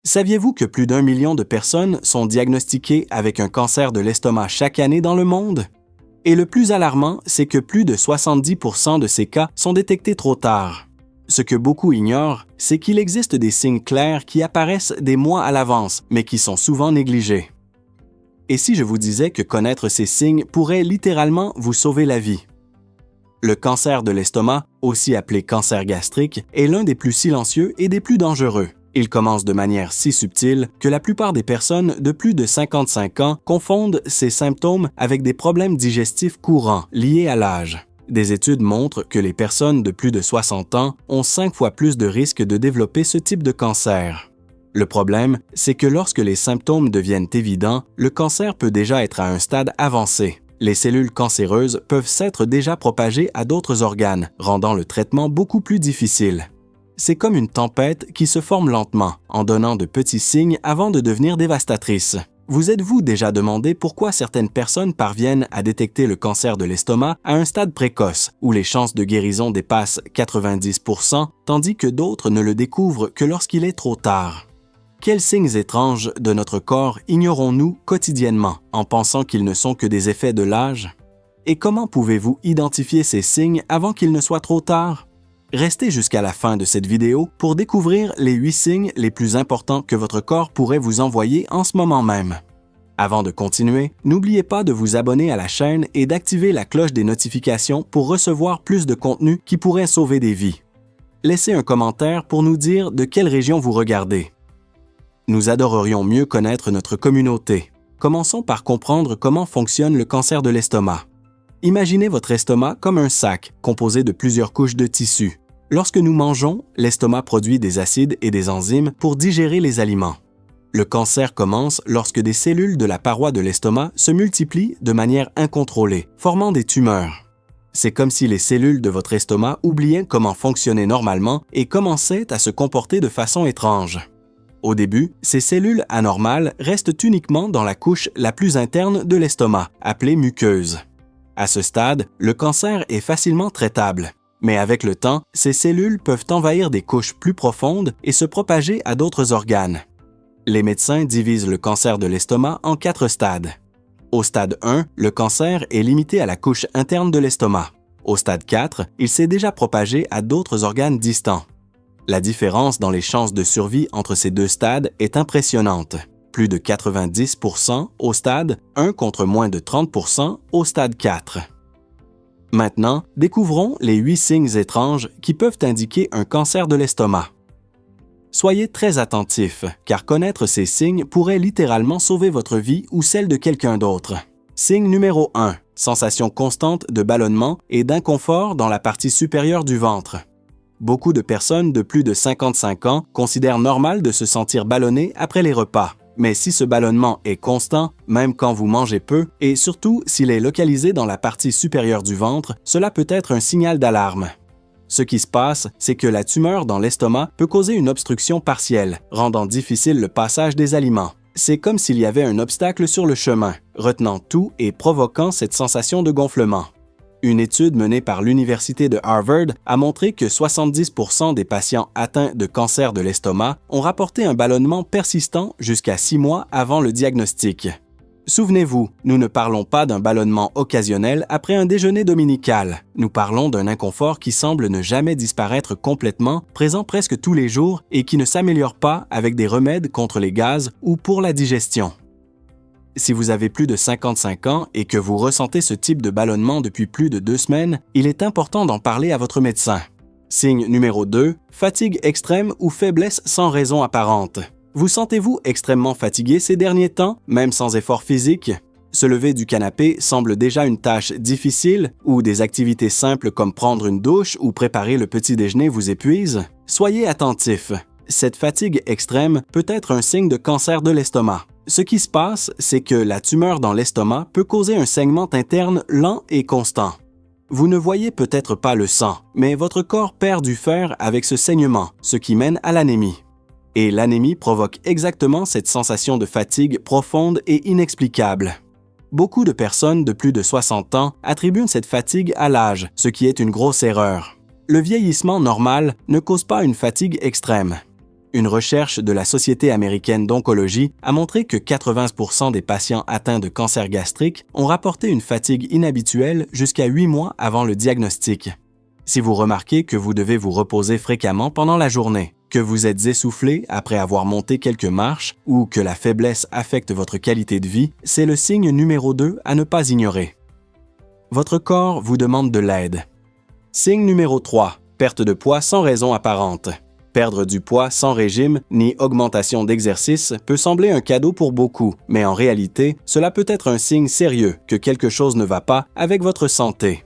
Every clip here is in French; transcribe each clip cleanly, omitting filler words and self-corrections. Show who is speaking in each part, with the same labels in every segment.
Speaker 1: Saviez-vous que plus d'1 million de personnes sont diagnostiquées avec un cancer de l'estomac chaque année dans le monde? Et le plus alarmant, c'est que plus de 70% de ces cas sont détectés trop tard. Ce que beaucoup ignorent, c'est qu'il existe des signes clairs qui apparaissent des mois à l'avance, mais qui sont souvent négligés. Et si je vous disais que connaître ces signes pourrait littéralement vous sauver la vie? Le cancer de l'estomac, aussi appelé cancer gastrique, est l'un des plus silencieux et des plus dangereux. Il commence de manière si subtile que la plupart des personnes de plus de 55 ans confondent ces symptômes avec des problèmes digestifs courants liés à l'âge. Des études montrent que les personnes de plus de 60 ans ont 5 fois plus de risques de développer ce type de cancer. Le problème, c'est que lorsque les symptômes deviennent évidents, le cancer peut déjà être à un stade avancé. Les cellules cancéreuses peuvent s'être déjà propagées à d'autres organes, rendant le traitement beaucoup plus difficile. C'est comme une tempête qui se forme lentement, en donnant de petits signes avant de devenir dévastatrice. Vous êtes-vous déjà demandé pourquoi certaines personnes parviennent à détecter le cancer de l'estomac à un stade précoce, où les chances de guérison dépassent 90%, tandis que d'autres ne le découvrent que lorsqu'il est trop tard? Quels signes étranges de notre corps ignorons-nous quotidiennement en pensant qu'ils ne sont que des effets de l'âge? Et comment pouvez-vous identifier ces signes avant qu'il ne soit trop tard? Restez jusqu'à la fin de cette vidéo pour découvrir les 8 signes les plus importants que votre corps pourrait vous envoyer en ce moment même. Avant de continuer, n'oubliez pas de vous abonner à la chaîne et d'activer la cloche des notifications pour recevoir plus de contenu qui pourrait sauver des vies. Laissez un commentaire pour nous dire de quelle région vous regardez. Nous adorerions mieux connaître notre communauté. Commençons par comprendre comment fonctionne le cancer de l'estomac. Imaginez votre estomac comme un sac composé de plusieurs couches de tissu. Lorsque nous mangeons, l'estomac produit des acides et des enzymes pour digérer les aliments. Le cancer commence lorsque des cellules de la paroi de l'estomac se multiplient de manière incontrôlée, formant des tumeurs. C'est comme si les cellules de votre estomac oubliaient comment fonctionner normalement et commençaient à se comporter de façon étrange. Au début, ces cellules anormales restent uniquement dans la couche la plus interne de l'estomac, appelée muqueuse. À ce stade, le cancer est facilement traitable. Mais avec le temps, ces cellules peuvent envahir des couches plus profondes et se propager à d'autres organes. Les médecins divisent le cancer de l'estomac en 4 stades. Au stade 1, le cancer est limité à la couche interne de l'estomac. Au stade 4, il s'est déjà propagé à d'autres organes distants. La différence dans les chances de survie entre ces 2 stades est impressionnante. Plus de 90% au stade 1 contre moins de 30% au stade 4. Maintenant, découvrons les 8 signes étranges qui peuvent indiquer un cancer de l'estomac. Soyez très attentifs, car connaître ces signes pourrait littéralement sauver votre vie ou celle de quelqu'un d'autre. Signe numéro 1. Sensation constante de ballonnement et d'inconfort dans la partie supérieure du ventre. Beaucoup de personnes de plus de 55 ans considèrent normal de se sentir ballonné après les repas. Mais si ce ballonnement est constant, même quand vous mangez peu, et surtout s'il est localisé dans la partie supérieure du ventre, cela peut être un signal d'alarme. Ce qui se passe, c'est que la tumeur dans l'estomac peut causer une obstruction partielle, rendant difficile le passage des aliments. C'est comme s'il y avait un obstacle sur le chemin, retenant tout et provoquant cette sensation de gonflement. Une étude menée par l'Université de Harvard a montré que 70% des patients atteints de cancer de l'estomac ont rapporté un ballonnement persistant jusqu'à 6 mois avant le diagnostic. Souvenez-vous, nous ne parlons pas d'un ballonnement occasionnel après un déjeuner dominical. Nous parlons d'un inconfort qui semble ne jamais disparaître complètement, présent presque tous les jours et qui ne s'améliore pas avec des remèdes contre les gaz ou pour la digestion. Si vous avez plus de 55 ans et que vous ressentez ce type de ballonnement depuis plus de 2 semaines, il est important d'en parler à votre médecin. Signe numéro 2, fatigue extrême ou faiblesse sans raison apparente. Vous sentez-vous extrêmement fatigué ces derniers temps, même sans effort physique? Se lever du canapé semble déjà une tâche difficile ou des activités simples comme prendre une douche ou préparer le petit déjeuner vous épuisent? Soyez attentifs. Cette fatigue extrême peut être un signe de cancer de l'estomac. Ce qui se passe, c'est que la tumeur dans l'estomac peut causer un saignement interne lent et constant. Vous ne voyez peut-être pas le sang, mais votre corps perd du fer avec ce saignement, ce qui mène à l'anémie. Et l'anémie provoque exactement cette sensation de fatigue profonde et inexplicable. Beaucoup de personnes de plus de 60 ans attribuent cette fatigue à l'âge, ce qui est une grosse erreur. Le vieillissement normal ne cause pas une fatigue extrême. Une recherche de la Société américaine d'oncologie a montré que 80% des patients atteints de cancer gastrique ont rapporté une fatigue inhabituelle jusqu'à 8 mois avant le diagnostic. Si vous remarquez que vous devez vous reposer fréquemment pendant la journée, que vous êtes essoufflé après avoir monté quelques marches ou que la faiblesse affecte votre qualité de vie, c'est le signe numéro 2 à ne pas ignorer. Votre corps vous demande de l'aide. Signe numéro 3. Perte de poids sans raison apparente. Perdre du poids sans régime ni augmentation d'exercice peut sembler un cadeau pour beaucoup, mais en réalité, cela peut être un signe sérieux que quelque chose ne va pas avec votre santé.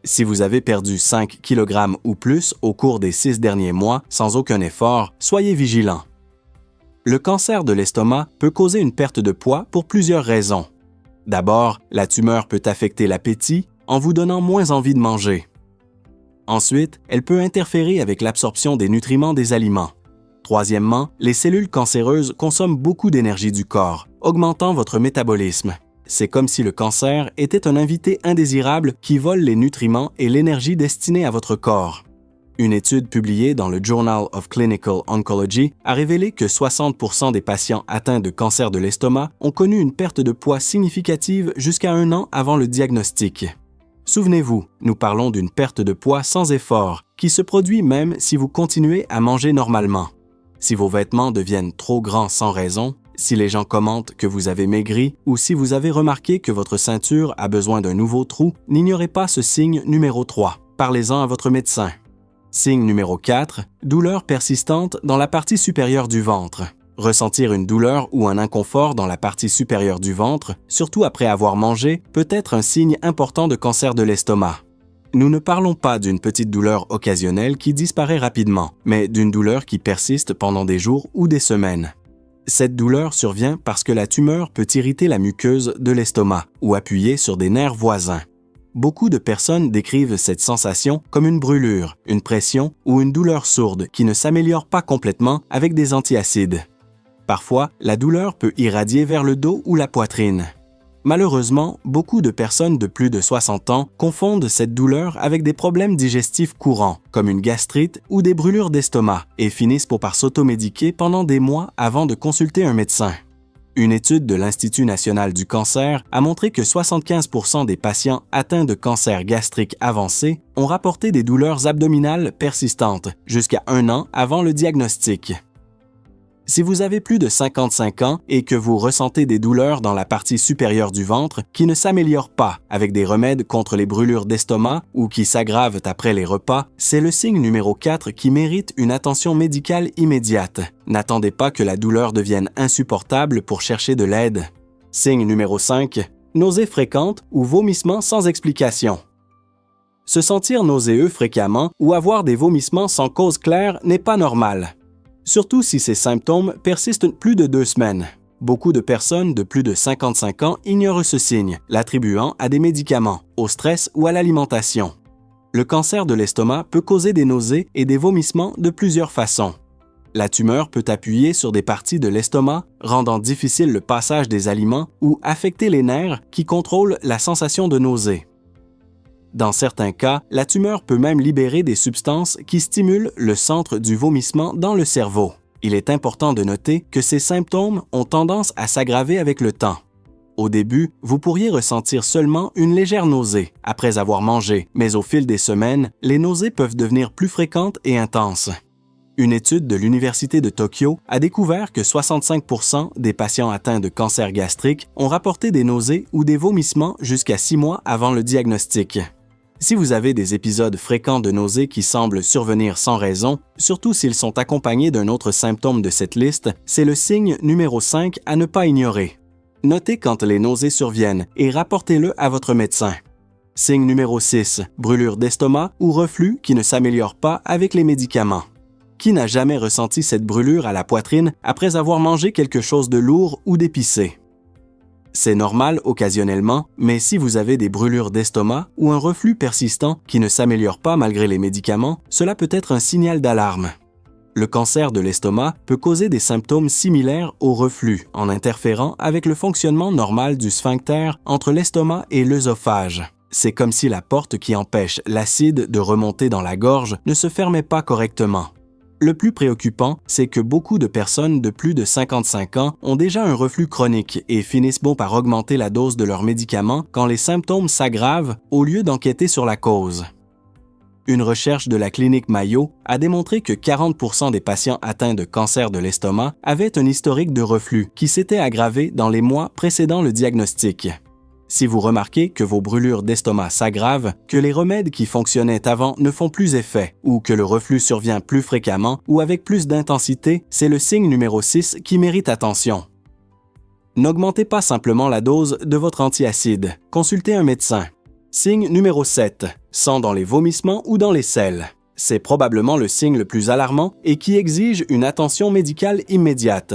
Speaker 1: Si vous avez perdu 5 kg ou plus au cours des 6 derniers mois sans aucun effort, soyez vigilant. Le cancer de l'estomac peut causer une perte de poids pour plusieurs raisons. D'abord, la tumeur peut affecter l'appétit en vous donnant moins envie de manger. Ensuite, elle peut interférer avec l'absorption des nutriments des aliments. Troisièmement, les cellules cancéreuses consomment beaucoup d'énergie du corps, augmentant votre métabolisme. C'est comme si le cancer était un invité indésirable qui vole les nutriments et l'énergie destinés à votre corps. Une étude publiée dans le Journal of Clinical Oncology a révélé que 60% des patients atteints de cancer de l'estomac ont connu une perte de poids significative jusqu'à 1 an avant le diagnostic. Souvenez-vous, nous parlons d'une perte de poids sans effort, qui se produit même si vous continuez à manger normalement. Si vos vêtements deviennent trop grands sans raison, si les gens commentent que vous avez maigri ou si vous avez remarqué que votre ceinture a besoin d'un nouveau trou, n'ignorez pas ce signe numéro 3. Parlez-en à votre médecin. Signe numéro 4. Douleur persistante dans la partie supérieure du ventre. Ressentir une douleur ou un inconfort dans la partie supérieure du ventre, surtout après avoir mangé, peut être un signe important de cancer de l'estomac. Nous ne parlons pas d'une petite douleur occasionnelle qui disparaît rapidement, mais d'une douleur qui persiste pendant des jours ou des semaines. Cette douleur survient parce que la tumeur peut irriter la muqueuse de l'estomac ou appuyer sur des nerfs voisins. Beaucoup de personnes décrivent cette sensation comme une brûlure, une pression ou une douleur sourde qui ne s'améliore pas complètement avec des antiacides. Parfois, la douleur peut irradier vers le dos ou la poitrine. Malheureusement, beaucoup de personnes de plus de 60 ans confondent cette douleur avec des problèmes digestifs courants, comme une gastrite ou des brûlures d'estomac, et finissent par s'automédiquer pendant des mois avant de consulter un médecin. Une étude de l'Institut national du cancer a montré que 75% des patients atteints de cancer gastrique avancé ont rapporté des douleurs abdominales persistantes jusqu'à 1 an avant le diagnostic. Si vous avez plus de 55 ans et que vous ressentez des douleurs dans la partie supérieure du ventre qui ne s'améliorent pas avec des remèdes contre les brûlures d'estomac ou qui s'aggravent après les repas, c'est le signe numéro 4 qui mérite une attention médicale immédiate. N'attendez pas que la douleur devienne insupportable pour chercher de l'aide. Signe numéro 5, nausées fréquentes ou vomissements sans explication. Se sentir nauséeux fréquemment ou avoir des vomissements sans cause claire n'est pas normal. Surtout si ces symptômes persistent plus de 2 semaines. Beaucoup de personnes de plus de 55 ans ignorent ce signe, l'attribuant à des médicaments, au stress ou à l'alimentation. Le cancer de l'estomac peut causer des nausées et des vomissements de plusieurs façons. La tumeur peut appuyer sur des parties de l'estomac, rendant difficile le passage des aliments ou affecter les nerfs qui contrôlent la sensation de nausée. Dans certains cas, la tumeur peut même libérer des substances qui stimulent le centre du vomissement dans le cerveau. Il est important de noter que ces symptômes ont tendance à s'aggraver avec le temps. Au début, vous pourriez ressentir seulement une légère nausée après avoir mangé, mais au fil des semaines, les nausées peuvent devenir plus fréquentes et intenses. Une étude de l'Université de Tokyo a découvert que 65% des patients atteints de cancer gastrique ont rapporté des nausées ou des vomissements jusqu'à 6 mois avant le diagnostic. Si vous avez des épisodes fréquents de nausées qui semblent survenir sans raison, surtout s'ils sont accompagnés d'un autre symptôme de cette liste, c'est le signe numéro 5 à ne pas ignorer. Notez quand les nausées surviennent et rapportez-le à votre médecin. Signe numéro 6, brûlure d'estomac ou reflux qui ne s'améliore pas avec les médicaments. Qui n'a jamais ressenti cette brûlure à la poitrine après avoir mangé quelque chose de lourd ou d'épicé? C'est normal occasionnellement, mais si vous avez des brûlures d'estomac ou un reflux persistant qui ne s'améliore pas malgré les médicaments, cela peut être un signal d'alarme. Le cancer de l'estomac peut causer des symptômes similaires au reflux en interférant avec le fonctionnement normal du sphincter entre l'estomac et l'œsophage. C'est comme si la porte qui empêche l'acide de remonter dans la gorge ne se fermait pas correctement. Le plus préoccupant, c'est que beaucoup de personnes de plus de 55 ans ont déjà un reflux chronique et finissent par augmenter la dose de leurs médicaments quand les symptômes s'aggravent au lieu d'enquêter sur la cause. Une recherche de la clinique Mayo a démontré que 40% des patients atteints de cancer de l'estomac avaient un historique de reflux qui s'était aggravé dans les mois précédant le diagnostic. Si vous remarquez que vos brûlures d'estomac s'aggravent, que les remèdes qui fonctionnaient avant ne font plus effet, ou que le reflux survient plus fréquemment ou avec plus d'intensité, c'est le signe numéro 6 qui mérite attention. N'augmentez pas simplement la dose de votre antiacide. Consultez un médecin. Signe numéro 7. Sang dans les vomissements ou dans les selles. C'est probablement le signe le plus alarmant et qui exige une attention médicale immédiate.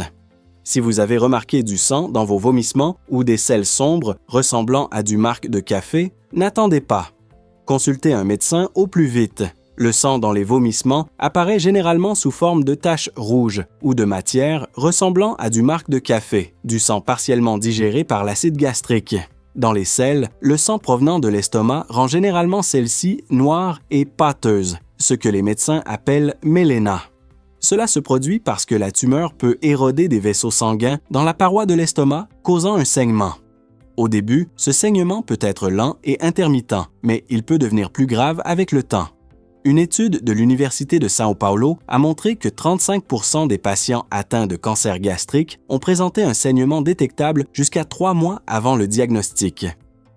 Speaker 1: Si vous avez remarqué du sang dans vos vomissements ou des selles sombres ressemblant à du marc de café, n'attendez pas. Consultez un médecin au plus vite. Le sang dans les vomissements apparaît généralement sous forme de taches rouges ou de matière ressemblant à du marc de café, du sang partiellement digéré par l'acide gastrique. Dans les selles, le sang provenant de l'estomac rend généralement celle-ci noire et pâteuse, ce que les médecins appellent méléna. Cela se produit parce que la tumeur peut éroder des vaisseaux sanguins dans la paroi de l'estomac, causant un saignement. Au début, ce saignement peut être lent et intermittent, mais il peut devenir plus grave avec le temps. Une étude de l'Université de São Paulo a montré que 35% des patients atteints de cancer gastrique ont présenté un saignement détectable jusqu'à 3 mois avant le diagnostic.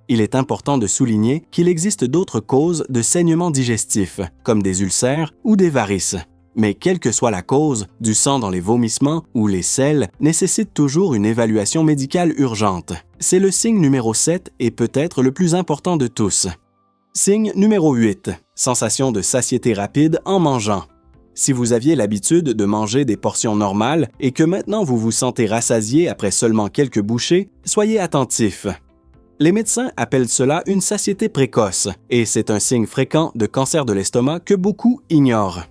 Speaker 1: Il est important de souligner qu'il existe d'autres causes de saignement digestif, comme des ulcères ou des varices. Mais quelle que soit la cause, du sang dans les vomissements ou les selles nécessite toujours une évaluation médicale urgente. C'est le signe numéro 7 et peut-être le plus important de tous. Signe numéro 8. Sensation de satiété rapide en mangeant. Si vous aviez l'habitude de manger des portions normales et que maintenant vous vous sentez rassasié après seulement quelques bouchées, soyez attentif. Les médecins appellent cela une satiété précoce et c'est un signe fréquent de cancer de l'estomac que beaucoup ignorent.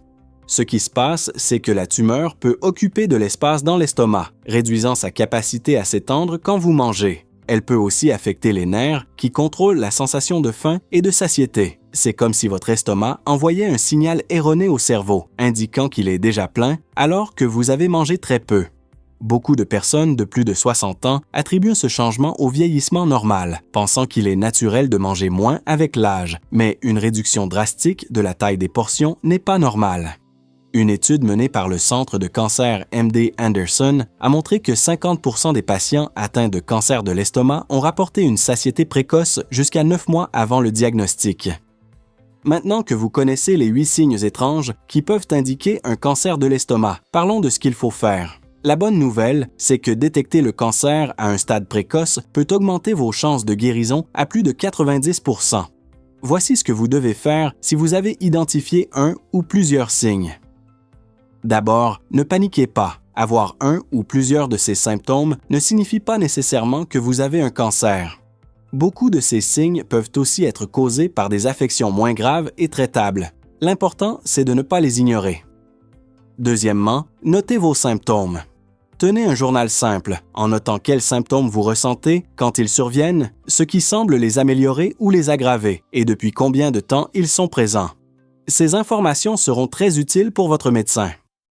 Speaker 1: Ce qui se passe, c'est que la tumeur peut occuper de l'espace dans l'estomac, réduisant sa capacité à s'étendre quand vous mangez. Elle peut aussi affecter les nerfs qui contrôlent la sensation de faim et de satiété. C'est comme si votre estomac envoyait un signal erroné au cerveau, indiquant qu'il est déjà plein alors que vous avez mangé très peu. Beaucoup de personnes de plus de 60 ans attribuent ce changement au vieillissement normal, pensant qu'il est naturel de manger moins avec l'âge, mais une réduction drastique de la taille des portions n'est pas normale. Une étude menée par le Centre de cancer MD Anderson a montré que 50% des patients atteints de cancer de l'estomac ont rapporté une satiété précoce jusqu'à 9 mois avant le diagnostic. Maintenant que vous connaissez les 8 signes étranges qui peuvent indiquer un cancer de l'estomac, parlons de ce qu'il faut faire. La bonne nouvelle, c'est que détecter le cancer à un stade précoce peut augmenter vos chances de guérison à plus de 90%. Voici ce que vous devez faire si vous avez identifié un ou plusieurs signes. D'abord, ne paniquez pas. Avoir un ou plusieurs de ces symptômes ne signifie pas nécessairement que vous avez un cancer. Beaucoup de ces signes peuvent aussi être causés par des affections moins graves et traitables. L'important, c'est de ne pas les ignorer. Deuxièmement, notez vos symptômes. Tenez un journal simple, en notant quels symptômes vous ressentez quand ils surviennent, ce qui semble les améliorer ou les aggraver, et depuis combien de temps ils sont présents. Ces informations seront très utiles pour votre médecin.